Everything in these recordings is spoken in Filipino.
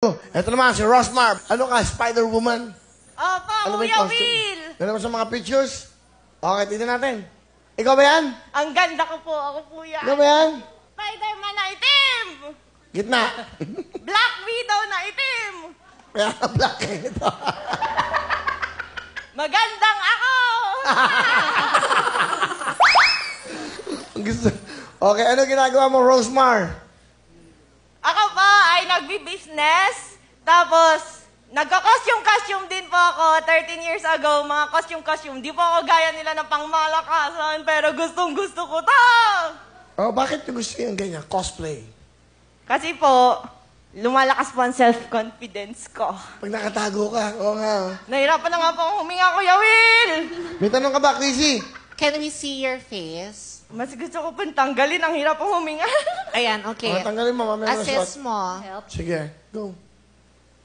Ito naman, si Rosmar. Ano ka, Spider-Woman? Opo, Ano ba yung Kuya costume? Will. Ano naman sa mga pictures? Okay, tignan natin. Ikaw ba yan? Ang ganda ko po. Ako po yan. Ikaw ba yan? Spider-Man na itim. Gitna. Black Widow na itim. Kaya black ito. Magandang ako. Ang gusto. Okay, ano ginagawa mo, Rosmar? Ako po ay nagbi-business. Tapos, nagka-costume din po ako 13 years ago. Mga costume. Di po ako gaya nila ng pangmalakasan. Pero gustong-gusto ko to. Oh, bakit yung gusto yung ganyan? Cosplay. Kasi po, lumalakas po ang self-confidence ko. Pag nakatago ka, oo nga. Oh. Nahirapan na nga po akong huminga, Kuya Will. May tanong ka ba, Chrissy? Can we see your face? Mas gusto ko pong tanggalin. Ang hirap pong huminga. Ayan, okay. Oh, tanggalin mo, mamaya na Assess shot. mo. Sige, go.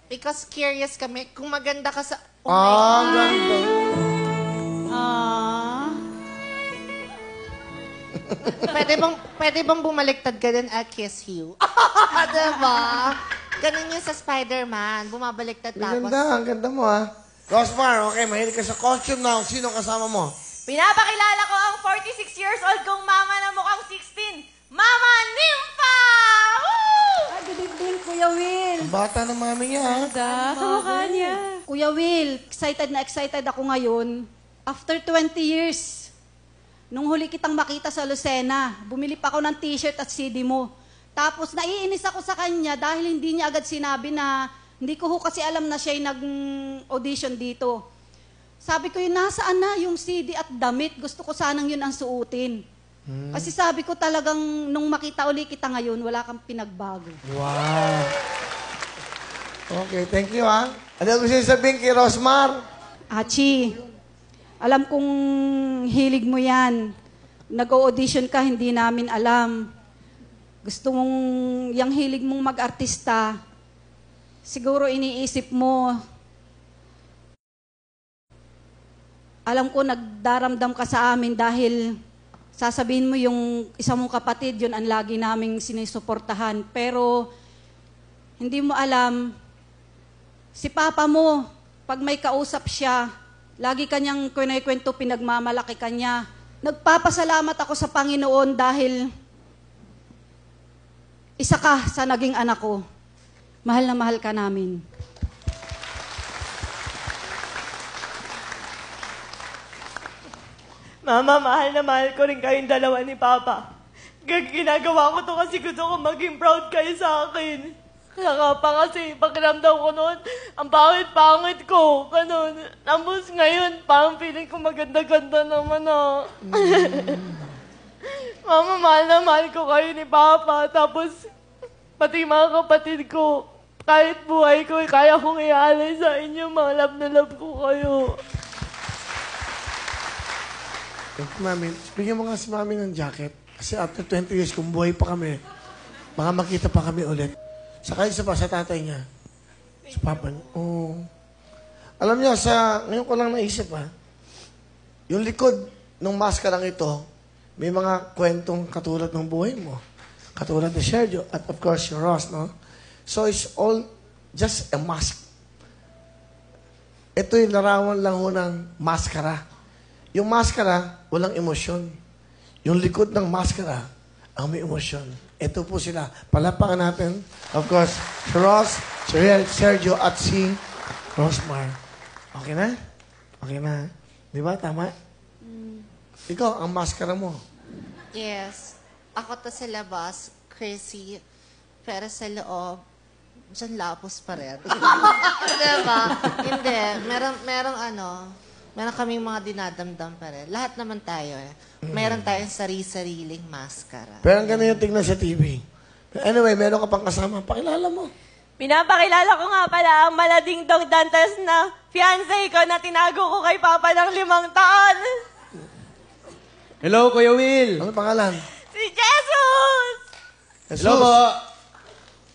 Because curious kami, kung maganda ka sa... Ah, ganda. Pwede bang bumaliktad ka din, I'll kiss you? Diba? Ganun yun sa Spider-Man. Bumabaliktad tapos... Ang ganda mo, ha? Rosmar, okay, mahilig ka sa costume na. Sino kasama mo? Pinapakilala ko ang 46 years old kong mama na mukhang 16. Mama Nympha! Woo! Good evening, Kuya Will. Ang bata ng mami niya, ha? Kamukha niya. Kuya Will, excited ako ngayon. After 20 years, nung huli kitang makita sa Lucena, bumili pa ako ng t-shirt at CD mo. Tapos naiinis ako sa kanya dahil hindi niya agad sinabi na hindi ko kasi alam na siya'y nag-audition dito. Sabi ko, nasaan na yung CD at damit? Gusto ko sanang yun ang suotin. Kasi sabi ko talagang, nung makita uli kita ngayon, wala kang pinagbago. Wow. Okay, thank you, ha? Ano gusto niyo sabihin kay Rosmar? Achi, alam kong hilig mo yan. Nag-audition ka, hindi namin alam. Gusto mong, yung hilig mong mag-artista, siguro iniisip mo, alam ko nagdaramdam ka sa amin dahil sasabihin mo yung isa mong kapatid, yun ang lagi naming sinisuportahan. Pero hindi mo alam, si Papa mo, pag may kausap siya, lagi kanyang kwento, pinagmamalaki kanya. Nagpapasalamat ako sa Panginoon dahil isa ka sa naging anak ko. Mahal na mahal ka namin. Mama, mahal na mahal ko rin kayong dalawa ni Papa. Ginagawa ko to kasi gusto ko maging proud kayo sa akin. Kaya pa kasi, pakiramdam ko noon, ang pangit-pangit ko. Ganun. Tapos ngayon, parang feeling ko maganda-ganda naman ah. Mama, mahal na mahal ko kayo ni Papa. Tapos, pati mga kapatid ko, kahit buhay ko, kaya kong ialay sa inyo. Mga love na love ko kayo. Thank you, mami. Bigyan mo nga si mami ng jacket. Kasi after 20 years, kung buhay pa kami, baka makita pa kami ulit. Saka isa pa sa tatay niya. Sa papa niya. Oh. Alam niyo, ngayon ko lang naisip, ha? Yung likod ng maskarang ito, may mga kwentong katulad ng buhay mo. Katulad ni Sergio. At of course, si Ross, no? So it's all just a mask. Ito yung larawan lang ho ng maskara. Yung maskara, walang emosyon. Yung likod ng maskara, ang may emosyon. Ito po sila. Palapakan natin. Of course, si Ross, si Sergio, at si Rosmar. Okay na? Okay na. Di ba? Tama? Ikaw, ang maskara mo. Yes. Ako to sa labas, crazy. Pero sa loob, dyan lapos pa rin. Diba? Hindi. Meron kaming mga dinadamdam pa rin. Lahat naman tayo eh. Meron tayong sariling maskara. Pero ang ganun yung tignan sa TV. Anyway, meron ka pang kasama. Pakilala mo. Pinapakilala ko nga pala ang malading dong dantas na fiancé ko na tinago ko kay Papa ng 5 taon. Hello, Kuya Will. Ano pangalan? Si Jesus! Jesus. Hello po.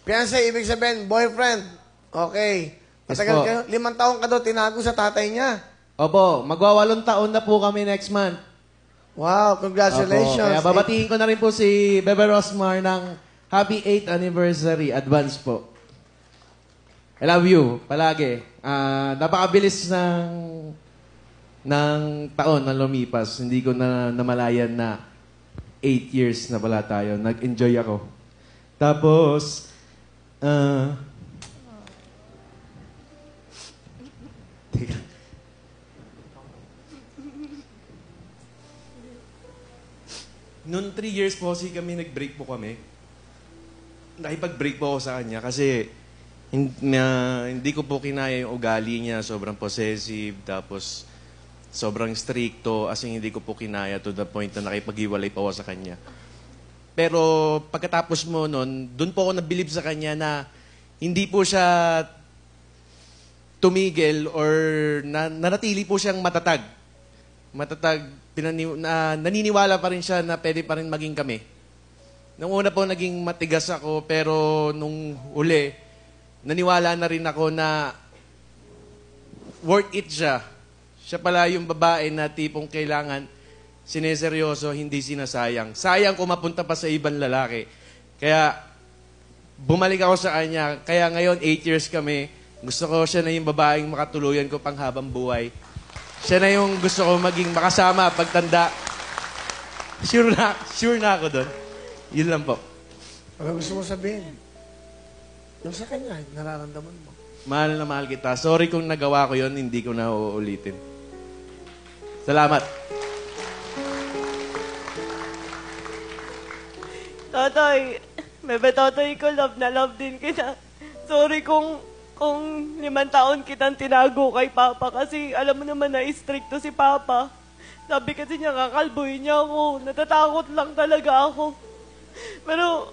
Fiancé, ibig sabihin, boyfriend. Okay. Matagal po. kayo. 5 taon ka daw tinago sa tatay niya. Opo, magwa-8 taon na po kami next month. Wow, congratulations. Opo, kaya babatiin ko na rin po si Bebe Rosmar ng Happy 8th anniversary. Advance po. I love you, palagi. Napakabilis ng taon na lumipas. Hindi ko na namalayan na 8 years na pala tayo. Nag-enjoy ako. Tapos, teka. Noon 3 years po kasi nag-break po kami. Nakipag-break po ako sa kanya kasi hindi ko po kinaya yung ugali niya. Sobrang possessive, tapos sobrang stricto, as in hindi ko po kinaya to the point na nakipag-iwalay pa ako sa kanya. Pero pagkatapos mo nun, dun po ako nabilib sa kanya na hindi po siya tumigil or nanatili po siyang matatag. Naniniwala pa rin siya na pwede pa rin maging kami. Nung una po naging matigas ako, pero nung uli, naniwala na rin ako na worth it siya. Siya pala yung babae na tipong kailangan sineseryoso, hindi sinasayang. Sayang kung mapunta pa sa ibang lalaki. Kaya bumalik ako sa kanya. Kaya ngayon, 8 years kami. Gusto ko siya na yung babaeng makatuluyan ko pang habang buhay. Siya na yung gusto ko maging makasama pagtanda. Sure na ako doon. Yun lang po. Ano gusto mo sabihin? Yung sa kanya, nararamdaman mo. Mahal na mahal kita. Sorry kung nagawa ko yon, hindi ko na uulitin. Salamat. Tatay, bebe tatay ko, love na love din kita. Sorry kung 5 taon kitang tinago kay Papa kasi alam mo naman na stricto si Papa. Sabi kasi niya, kakalbuhin niya ako. Natatakot lang talaga ako. Pero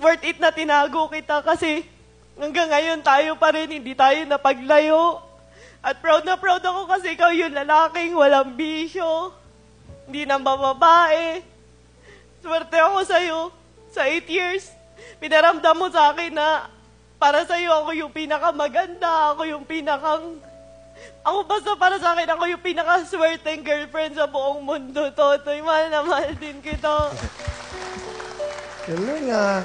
worth it na tinago kita kasi hanggang ngayon tayo pa rin, hindi tayo napaglayo. At proud na proud ako kasi ikaw yung lalaking walang bisyo, hindi nang bababae. Swerte ako sa'yo. Sa 8 years, pinaramdam mo sa akin na para sa'yo ako yung pinakamaganda, ako basta para sa akin, ako yung pinakaswerteng girlfriend sa buong mundo, Totoy. Mahal na mahal din kita. Galing ah.